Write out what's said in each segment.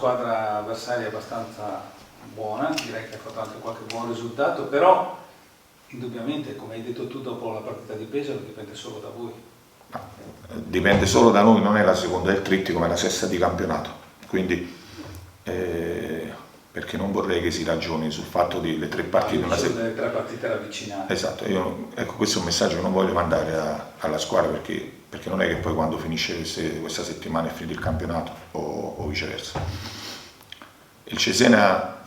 squadra avversaria abbastanza buona, direi che ha fatto anche qualche buon risultato, però indubbiamente, come hai detto tu dopo la partita di Pesaro, dipende solo da voi. Dipende solo da noi, non è la seconda del trittico, ma è la sesta di campionato, quindi perché non vorrei che si ragioni sul fatto delle 3 partite. Delle 3 partite ravvicinate. Esatto, ecco, questo è un messaggio che non voglio mandare alla squadra, perché non è che poi quando finisce questa settimana è finito il campionato o viceversa. Il Cesena,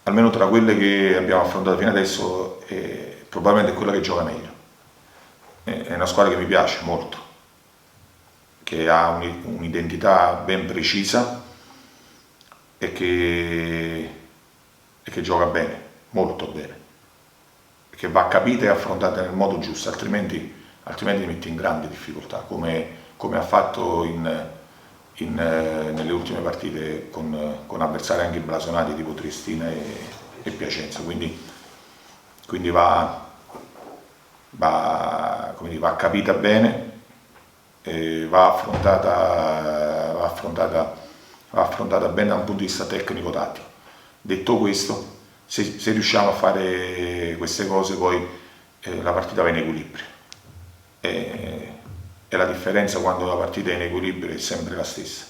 almeno tra quelle che abbiamo affrontato fino adesso, probabilmente è quella che gioca meglio. È una squadra che mi piace molto, che ha un'identità ben precisa e che gioca bene, molto bene, che va capita e affrontata nel modo giusto, altrimenti ti metti in grande difficoltà, come ha fatto nelle ultime partite con avversari anche blasonati tipo Triestina e Piacenza, quindi va capita bene, va affrontata bene da un punto di vista tecnico-tattico. Detto questo, se riusciamo a fare queste cose, poi la partita va in equilibrio. E la differenza quando la partita è in equilibrio è sempre la stessa,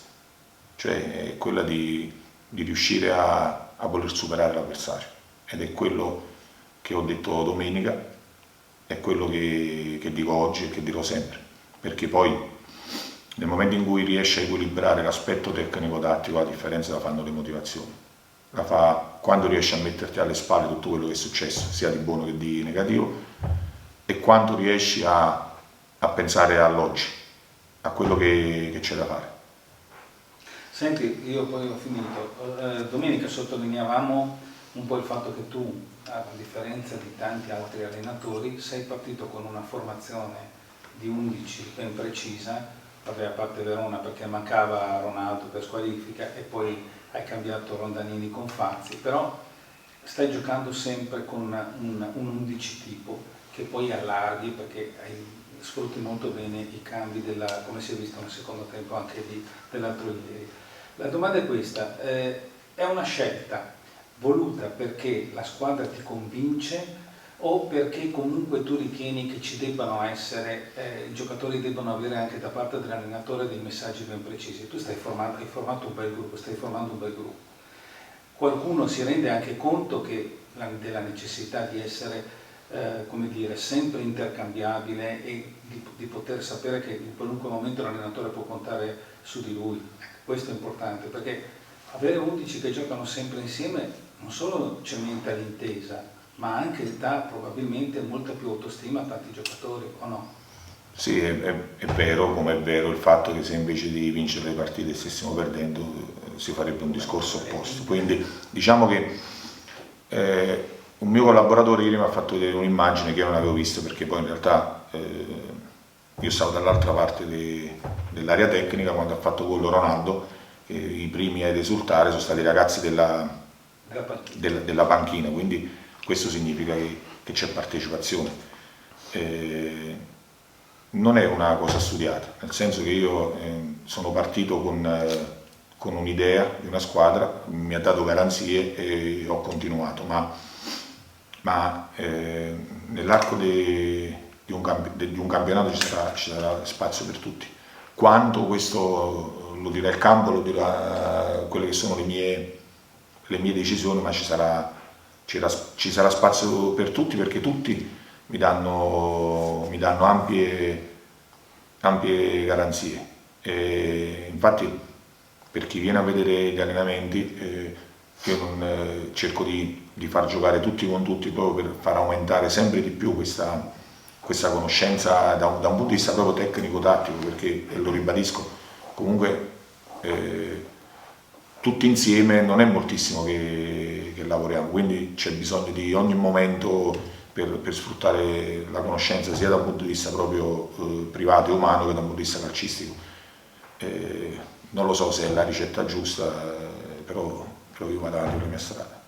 cioè è quella di riuscire a voler superare l'avversario. Ed è quello che ho detto domenica, è quello che dico oggi e che dirò sempre, perché poi nel momento in cui riesci a equilibrare l'aspetto tecnico-tattico, la differenza la fanno le motivazioni. La fa quando riesci a metterti alle spalle tutto quello che è successo, sia di buono che di negativo, e quando riesci a pensare all'oggi, a quello che c'è da fare. Senti, io poi ho finito. Domenica sottolineavamo un po' il fatto che tu, a differenza di tanti altri allenatori, sei partito con una formazione di 11 ben precisa, vabbè, a parte Verona perché mancava Ronaldo per squalifica, e poi hai cambiato Rondanini con Fazzi, però stai giocando sempre con un 11 tipo che poi allarghi, perché sfrutti molto bene i cambi come si è visto nel secondo tempo anche dell'altro ieri. La domanda è questa, è una scelta voluta perché la squadra ti convince o perché comunque tu ritieni che ci debbano essere, i giocatori debbano avere anche da parte dell'allenatore dei messaggi ben precisi? Tu hai formato un bel gruppo, stai formando un bel gruppo. Qualcuno si rende anche conto della necessità di essere come dire, sempre intercambiabile e di poter sapere che in qualunque momento l'allenatore può contare su di lui. Questo è importante, perché avere 11 che giocano sempre insieme non solo cementa l'intesa, ma anche dà probabilmente molta più autostima a tanti giocatori, o no? Sì, è vero, come è vero il fatto che se invece di vincere le partite stessimo perdendo, si farebbe un discorso opposto. Quindi diciamo che un mio collaboratore ieri mi ha fatto vedere un'immagine che io non avevo visto, perché poi in realtà io stavo dall'altra parte dell'area tecnica quando ha fatto gol Ronaldo, i primi ad esultare sono stati i ragazzi della panchina, quindi questo significa che c'è partecipazione. Non è una cosa studiata, nel senso che io sono partito con un'idea di una squadra, mi ha dato garanzie e ho continuato, ma nell'arco di un campionato ci sarà spazio per tutti. Quanto questo lo dirà il campo, lo dirà quelle che sono le mie decisioni, ma ci sarà spazio per tutti, perché tutti mi danno ampie garanzie. E infatti, per chi viene a vedere gli allenamenti, io non cerco di far giocare tutti con tutti, proprio per far aumentare sempre di più questa conoscenza da un punto di vista proprio tecnico-tattico, perché, e lo ribadisco, comunque tutti insieme non è moltissimo che lavoriamo, quindi c'è bisogno di ogni momento per sfruttare la conoscenza, sia da un punto di vista proprio privato e umano che da un punto di vista calcistico. Non lo so se è la ricetta giusta, però io vado avanti per la mia strada.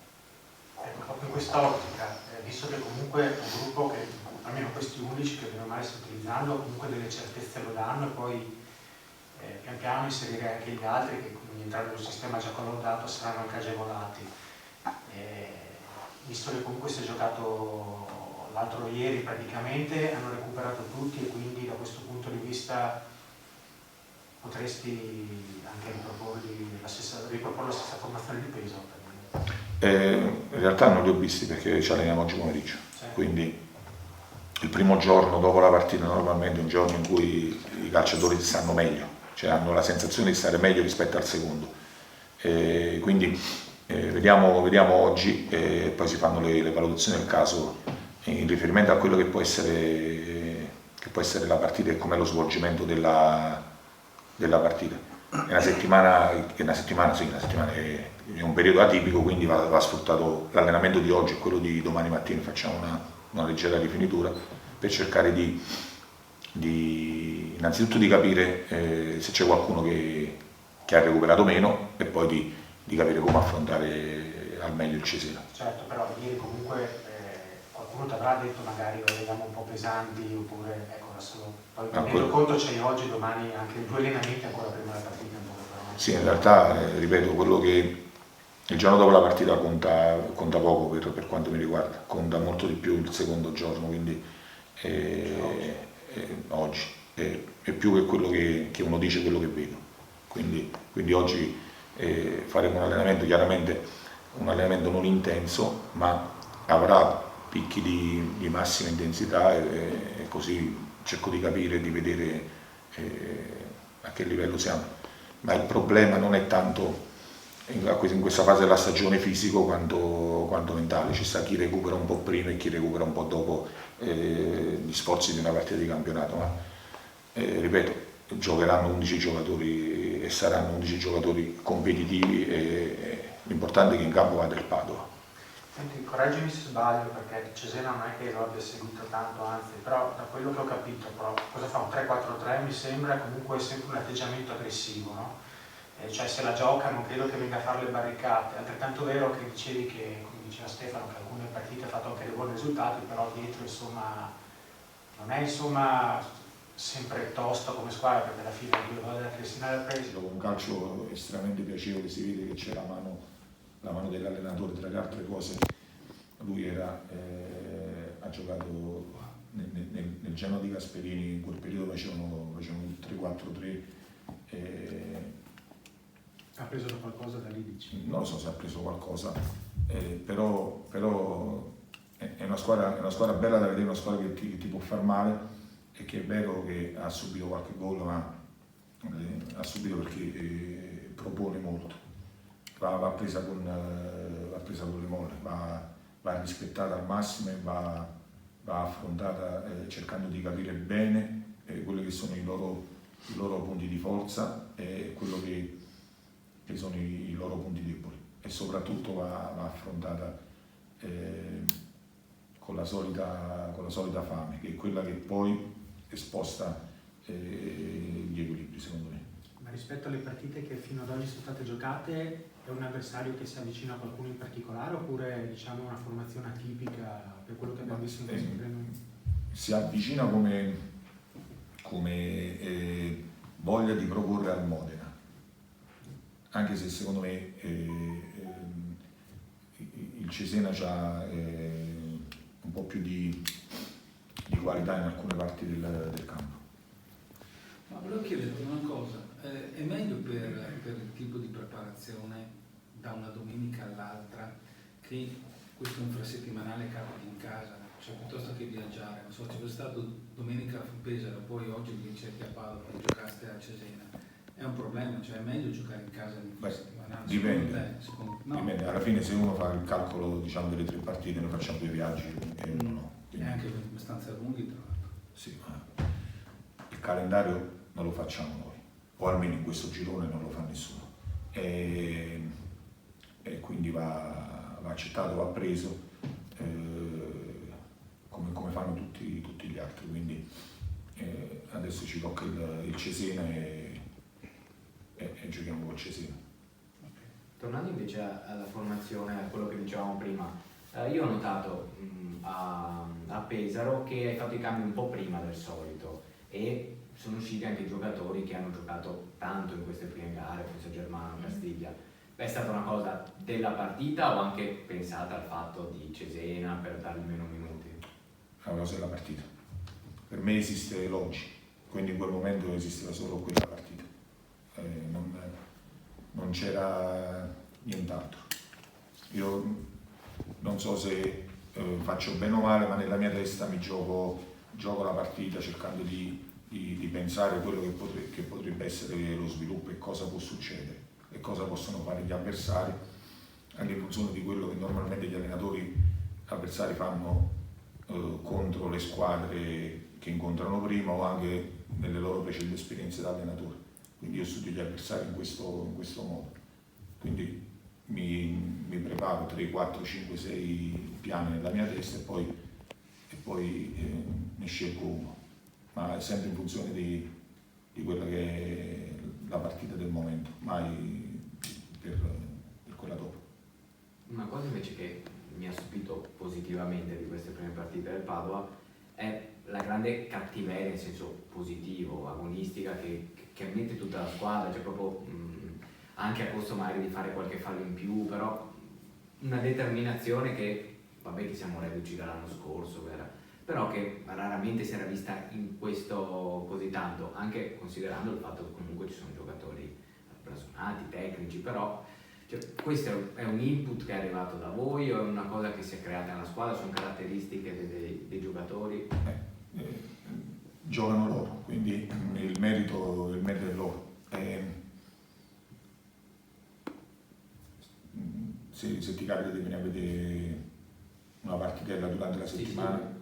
Ecco, proprio in quest'ottica, visto che comunque è un gruppo che, almeno questi 11 che bene o male sto utilizzando, comunque delle certezze lo danno, e poi pian piano inserire anche gli altri che quindi entrare nel sistema già collaudato saranno anche agevolati. Visto che comunque si è giocato l'altro ieri praticamente, hanno recuperato tutti e quindi da questo punto di vista potresti anche riproporre la stessa formazione di peso? In realtà non li ho visti perché ci alleniamo oggi pomeriggio, Sì. quindi il primo giorno dopo la partita normalmente è un giorno in cui i calciatori stanno meglio, cioè hanno la sensazione di stare meglio rispetto al secondo. Quindi vediamo oggi e poi si fanno le valutazioni del caso in riferimento a quello che può essere la partita e com'è lo svolgimento della partita. È una settimana, è un periodo atipico, quindi va sfruttato l'allenamento di oggi e quello di domani mattina, facciamo una leggera rifinitura per cercare di innanzitutto di capire se c'è qualcuno che ha recuperato meno e poi di capire come affrontare al meglio il Cesena. Certo, però ieri comunque qualcuno ti avrà detto magari lo vediamo un po' pesanti oppure ecco adesso poi tenendo conto c'hai oggi, domani anche 2 allenamenti ancora prima della partita. Sì, in realtà ripeto, quello che il giorno dopo la partita conta poco per quanto mi riguarda, conta molto di più il secondo giorno, quindi oggi è più che quello che uno dice quello che vedo. Quindi oggi faremo un allenamento, chiaramente un allenamento non intenso, ma avrà picchi di massima intensità e così cerco di capire e di vedere a che livello siamo. Ma il problema non è tanto in questa fase della stagione fisico quanto mentale. Ci sta chi recupera un po' prima e chi recupera un po' dopo gli sforzi di una partita di campionato, ma ripeto, giocheranno 11 giocatori e saranno 11 giocatori competitivi e l'importante è che in campo vada il Padova. Senti, correggimi se sbaglio perché Cesena non è che lo abbia seguito tanto, anzi, però da quello che ho capito, però, cosa fa un 3-4-3 mi sembra comunque sempre un atteggiamento aggressivo, no? Cioè se la gioca non credo che venga a fare le barricate, altrettanto vero che dicevi che, come diceva Stefano, che alcune partite ha fatto anche dei buoni risultati, però dietro insomma non è insomma sempre tosto come squadra perché alla fine 2 gol della Cristina l'ha preso. Dopo un calcio estremamente piacevole, si vede che c'è la mano dell'allenatore, tra le altre cose lui ha giocato nel Genoa di Gasperini, in quel periodo facevano un 3-4-3. Ha preso qualcosa da lì, dici? Non lo so se ha preso qualcosa, però è una squadra bella da vedere, una squadra che ti può far male e che è vero che ha subito qualche gol, ma ha subito perché propone molto. Va presa con le molle, va rispettata al massimo e va affrontata cercando di capire bene quelli che sono i loro punti di forza e quello che sono i loro punti deboli e soprattutto va affrontata con la solita fame, che è quella che poi sposta gli equilibri, secondo me. Ma rispetto alle partite che fino ad oggi sono state giocate, è un avversario che si avvicina a qualcuno in particolare oppure diciamo una formazione atipica per quello che abbiamo visto in questo primo? Si avvicina come voglia di proporre al Modena, anche se secondo me il Cesena ha un po' più di qualità in alcune parti del campo. Ma volevo chiederti una cosa, è meglio per il tipo di preparazione da una domenica all'altra che questo infrasettimanale capiti in casa, cioè piuttosto che viaggiare? Non so, ci fosse stato domenica a Pesaro, poi oggi vincete a Padova e giocaste a Cesena. È un problema, cioè è meglio giocare in casa l'infrasettimanale? Dipende. No. Dipende, alla fine se uno fa il calcolo delle 3 partite, noi facciamo 2 viaggi e uno no. E anche abbastanza lunghi tra l'altro. Sì, ma il calendario non lo facciamo noi, o almeno in questo girone non lo fa nessuno. E quindi va accettato, va preso, come fanno tutti gli altri. Quindi adesso ci tocca il Cesena e giochiamo col Cesena. Tornando invece alla formazione, a quello che dicevamo prima, io ho notato a Pesaro che hai fatto i cambi un po' prima del solito e sono usciti anche giocatori che hanno giocato tanto in queste prime gare, come Saint-Germain, Castiglia. È stata una cosa della partita o anche pensata al fatto di Cesena per dargli meno minuti? È una cosa della partita. Per me esiste l'oggi, quindi in quel momento esisteva solo quella partita. Non c'era nient'altro. Io non so se faccio bene o male, ma nella mia testa mi gioco la partita cercando di pensare a quello che potrebbe essere lo sviluppo e cosa può succedere e cosa possono fare gli avversari, anche in funzione di quello che normalmente gli allenatori avversari fanno contro le squadre che incontrano prima o anche nelle loro precedenti esperienze da allenatore. Quindi io studio gli avversari in questo modo. Quindi mi preparo 3, 4, 5, 6 piani nella mia testa e poi ne scelgo uno, ma è sempre in funzione di quella che è la partita del momento, mai per quella dopo. Una cosa invece che mi ha stupito positivamente di queste prime partite del Padova è la grande cattiveria in senso positivo, agonistica che mette tutta la squadra, cioè proprio anche a costo magari di fare qualche fallo in più, però una determinazione che, vabbè che siamo reduci dall'anno scorso, però che raramente si era vista in questo così tanto, anche considerando il fatto che comunque ci sono giocatori blasonati, tecnici, però cioè, questo è un input che è arrivato da voi o è una cosa che si è creata nella squadra, sono caratteristiche dei giocatori? Giocano loro, quindi il merito è loro. Se ti capita di venire a vedere una partitella durante la settimana,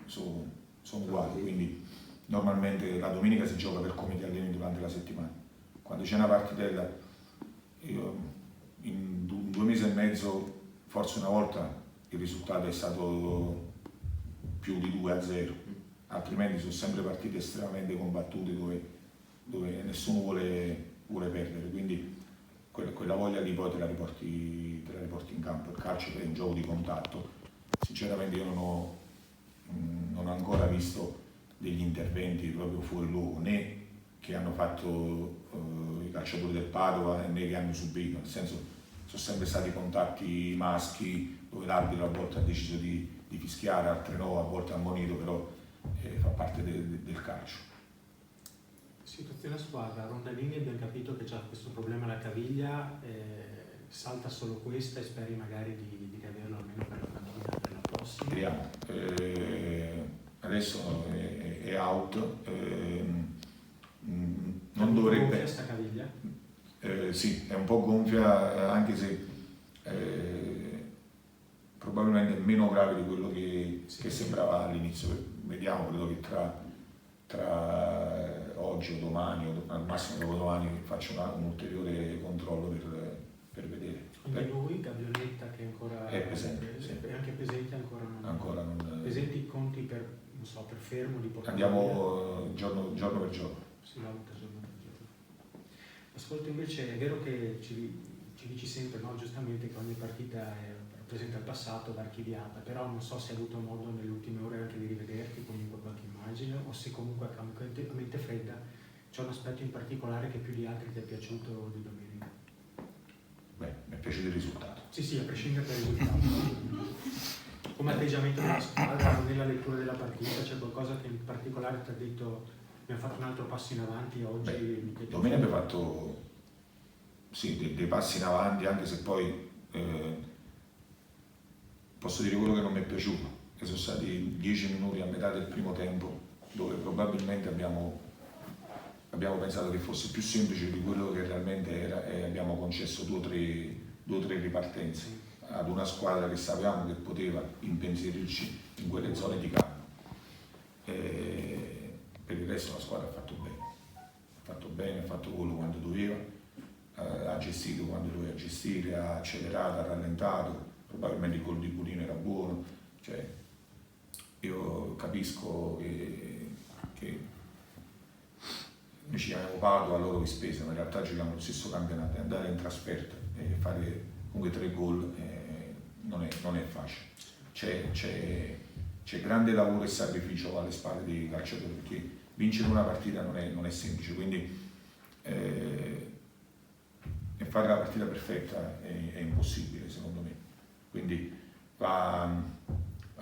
sono uguali, quindi normalmente la domenica si gioca per come ti alleni durante la settimana. Quando c'è una partitella, io in 2 mesi e mezzo, forse una volta il risultato è stato più di 2-0, altrimenti sono sempre partite estremamente combattute dove nessuno vuole perdere, quindi quella voglia lì poi te la riporti in campo. Il calcio è un gioco di contatto. Sinceramente io non ho ancora visto degli interventi proprio fuori luogo, né che hanno fatto i calciatori del Padova né che hanno subito, nel senso sono sempre stati contatti maschi dove l'arbitro a volte ha deciso di fischiare, altre no, a volte ha ammonito, però fa parte del calcio. Situazione a squadra, Rondalini abbiamo capito che c'ha questo problema alla caviglia, salta solo questa e speri magari di averlo almeno per la partita per la prossima. Speriamo. Adesso è out, non dovrebbe... Gonfia sta caviglia? Sì, è un po' gonfia, anche se probabilmente è meno grave di quello che sembrava all'inizio. Vediamo, credo che tra oggi o domani o al massimo dopodomani faccio un ulteriore controllo per vedere. Quindi lui, Gabionetta che ancora è presente, sì. E anche Pesenti ancora non... Pesenti conti per fermo di portare. Andiamo giorno per giorno. Si valuta giorno per giorno. Ascolta, invece è vero che ci dici sempre, no, giustamente, che ogni partita rappresenta il passato, va archiviata, però non so se hai avuto modo nelle ultime ore anche di rivederti comunque qualche immagine o se comunque a mente fredda c'è un aspetto in particolare che più di altri ti è piaciuto di domenica. Beh, mi è piaciuto il risultato. Sì, a prescindere dal risultato. Come atteggiamento della squadra, nella lettura della partita, c'è qualcosa che in particolare ti ha detto abbiamo fatto un altro passo in avanti oggi? Domenica abbiamo fatto dei passi in avanti, anche se poi posso dire quello che non mi è piaciuto, che sono stati 10 minuti a metà del primo tempo dove probabilmente abbiamo pensato che fosse più semplice di quello che realmente era e abbiamo concesso 2 o 3 ripartenze ad una squadra che sapevamo che poteva impensierirci in quelle zone di campo. Per il resto la squadra ha fatto bene, ha fatto quello quando doveva, ha gestito quando doveva gestire, ha accelerato, ha rallentato, probabilmente il gol di Burino era buono, cioè, io capisco che noi ci chiamiamo Padova, loro di Spesa, ma in realtà giochiamo lo stesso campionato, andare in trasferta e fare comunque 3 gol non è facile. C'è grande lavoro e sacrificio alle spalle dei calciatori, perché vincere una partita non è semplice, quindi e fare la partita perfetta è impossibile secondo me, quindi va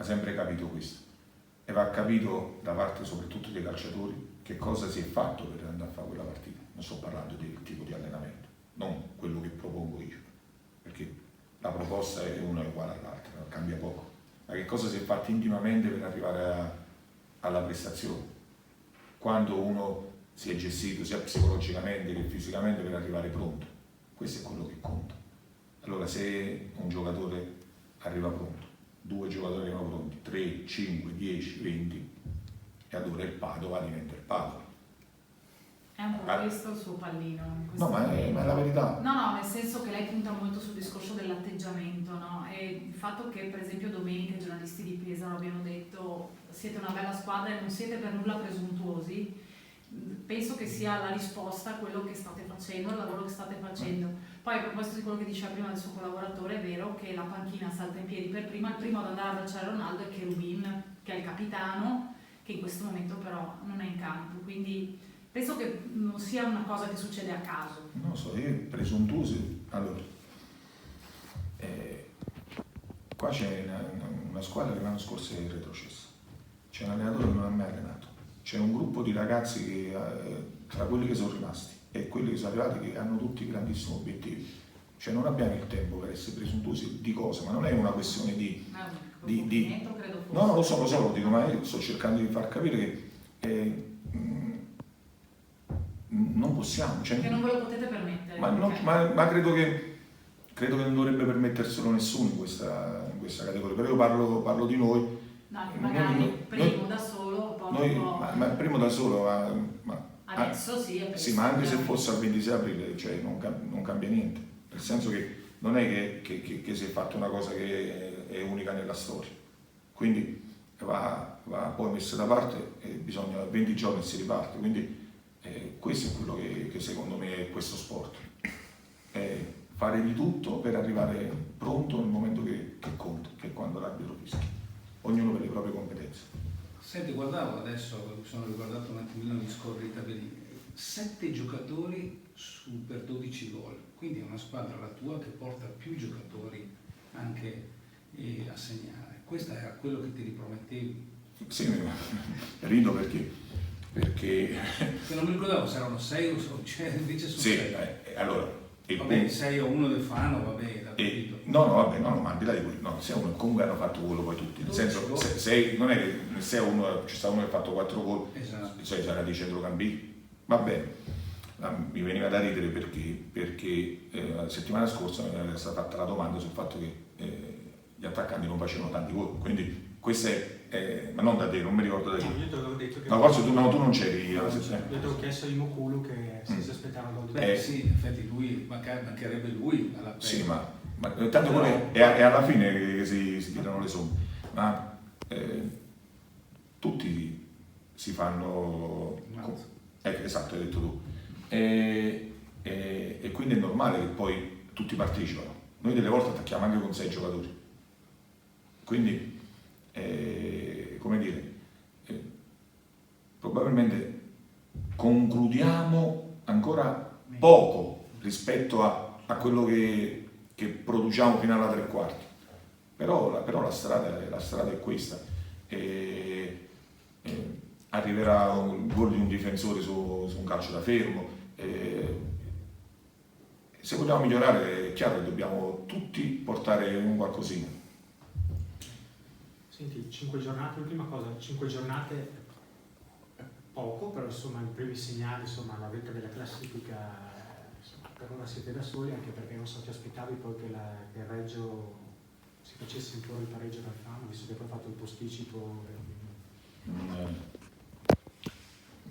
sempre capito questo e va capito da parte soprattutto dei calciatori che cosa si è fatto per andare a fare quella partita. Non sto parlando del tipo di allenamento, non quello che propongo io, perché la proposta è una uguale all'altra, cambia poco, ma che cosa si è fatto intimamente per arrivare alla prestazione, quando uno si è gestito sia psicologicamente che fisicamente per arrivare pronto. Questo è quello che conta. Allora se un giocatore arriva pronto, 2 giocatori arrivano pronti, 3, 5, 10, 20, e allora il Padova diventa il Padova. È un po' questo il suo pallino. No, ma è la verità. No, nel senso che lei punta molto sul discorso dell'atteggiamento, no? E il fatto che per esempio domenica i giornalisti di Pesaro abbiano detto siete una bella squadra e non siete per nulla presuntuosi, penso che sia la risposta a quello che state facendo, al lavoro che state facendo. Poi a proposito di quello che diceva prima del suo collaboratore, è vero che la panchina salta in piedi per prima, il primo ad andare a abbracciare Ronaldo è Cherubin, che è il capitano, che in questo momento però non è in campo, quindi penso che non sia una cosa che succede a caso. Non so, presuntuosi. Allora, qua c'è una squadra che l'anno scorso è retrocessa, c'è un allenatore che non ha mai allenato, c'è un gruppo di ragazzi che tra quelli che sono rimasti e quelli che sono arrivati che hanno tutti grandissimi obiettivi, cioè non abbiamo il tempo per essere presuntuosi di cosa, ma non è una questione di Credo fosse. no, lo so, lo dico, ma io sto cercando di far capire che non possiamo, cioè, che non ve lo potete permettere. ma credo che non dovrebbe permetterselo nessuno in questa categoria, però io parlo di noi. No, che magari primo da solo, poi ma primo da solo, adesso sì, è sì, ma anche se fosse al 26 aprile, cioè non cambia niente, nel senso che non è che si è fatta una cosa che è unica nella storia, quindi va poi messa da parte e bisogna 20 giorni e si riparte, quindi questo è quello che secondo me è questo sport, fare di tutto per arrivare pronto nel momento che conta, che è quando l'arbitro fischia, ognuno per le proprie competenze. Senti, guardavo adesso, mi sono riguardato un attimino gli scorri i tabellini, 7 giocatori per 12 gol, quindi è una squadra la tua che porta più giocatori anche a segnare. Questo era quello che ti ripromettevi? Sì, rido perché Se non mi ricordavo se erano 6 o cioè, invece sono sì, 6. allora Vabbè, 6 o 1 del Fano, vabbè, da capito. No, ma al di là di quello, no, 6 1 comunque hanno fatto quello poi tutti, nel senso, non è che nel 6 1 c'è stato uno che ha fatto 4 gol, Esatto. cioè sarà di centrocampisti, va bene, mi veniva da ridere perché la settimana scorsa mi era stata fatta la domanda sul fatto che gli attaccanti non facevano tanti gol, quindi questo è, ma non da te, non mi ricordo da te. No, io te l'avevo detto che... No, forse tu non c'eri alla Io settimana. te l'ho chiesto di Mokulu che si aspettava gol di Beh sì, in effetti lui, mancherebbe lui alla pelle. Sì, ma tanto poi è alla fine che si tirano le somme, ma tutti si fanno... esatto, hai detto tu. E quindi è normale che poi tutti partecipano. Noi delle volte attacchiamo anche con 6 giocatori. Quindi, come dire, probabilmente concludiamo ancora poco rispetto a quello che produciamo fino alla 3/4. Però la strada è questa. Arriverà un gol di un difensore su un calcio da fermo. Se vogliamo migliorare è chiaro che dobbiamo tutti portare un qualcosina. Senti, 5 giornate, l'ultima cosa, 5 giornate è poco, però insomma i primi segnali, insomma la vetta della classifica, insomma, per ora siete da soli, anche perché non so, ti aspettavi poi che il Reggio si facesse imporre il pareggio dal Fano, visto che poi ha fatto il posticipo.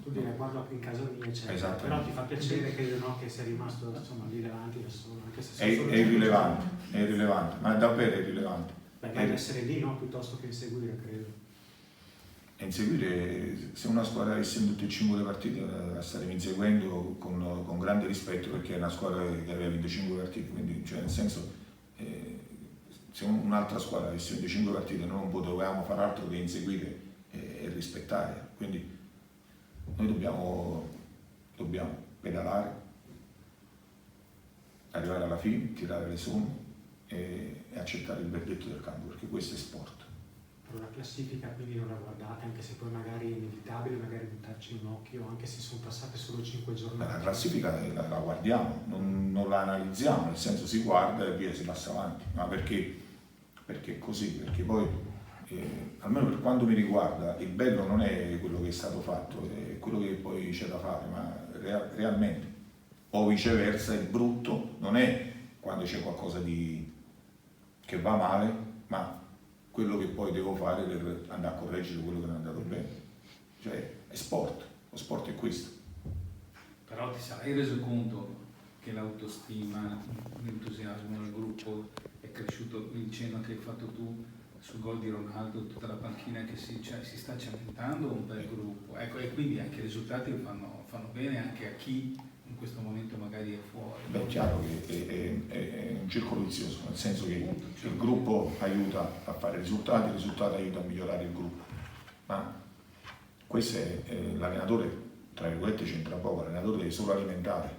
Tu direi guarda qui in casa mia, eccetera. Però ti fa piacere che sei rimasto insomma lì davanti da solo, anche se è irrilevante, ma davvero è irrilevante. Beh, meglio essere lì, no? Piuttosto che inseguire, credo. E inseguire, se una squadra avesse in tutte e 5 le partite, la staremo inseguendo con grande rispetto, perché è una squadra che aveva vinto 5 partite, quindi cioè nel senso, se un'altra squadra avesse vinto 5 partite non potevamo fare altro che inseguire e rispettare, quindi Noi dobbiamo pedalare, arrivare alla fine, tirare le somme e accettare il verdetto del campo, perché questo è sport. Per la classifica quindi non la guardate, anche se poi magari è inevitabile magari buttarci un occhio, anche se sono passate solo 5 giornate. La classifica la guardiamo, non la analizziamo, nel senso si guarda e via, si passa avanti. Ma perché è così? Perché poi, almeno per quanto mi riguarda, il bello non è quello che è stato fatto, è quello che poi c'è da fare, ma realmente. O viceversa, il brutto non è quando c'è qualcosa che va male, ma quello che poi devo fare per andare a correggere quello che non è andato bene. Cioè, è sport, lo sport è questo. Però ti sarai reso conto che l'autostima, l'entusiasmo nel gruppo è cresciuto dicendo che hai fatto tu sul gol di Ronaldo, tutta la panchina che si sta cementando un bel gruppo. Ecco, e quindi anche i risultati fanno bene anche a chi in questo momento magari è fuori. Beh, è chiaro che è un circolo vizioso, nel senso che il gruppo aiuta a fare risultati, il risultato aiuta a migliorare il gruppo. Ma questo è l'allenatore, tra virgolette, c'entra poco, l'allenatore deve solo alimentare.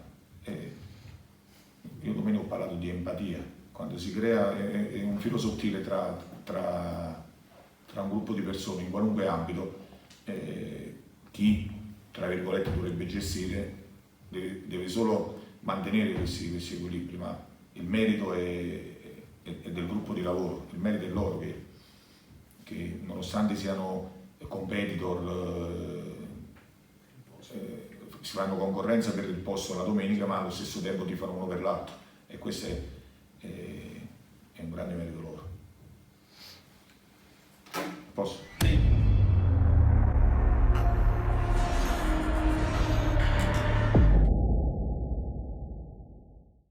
Io domenica ho parlato di empatia, quando si crea è un filo sottile tra un gruppo di persone in qualunque ambito, chi, tra virgolette, dovrebbe gestire deve solo mantenere questi equilibri, ma il merito è del gruppo di lavoro, il merito è loro che nonostante siano competitor, si fanno concorrenza per il posto la domenica, ma allo stesso tempo tifano uno per l'altro, e questo è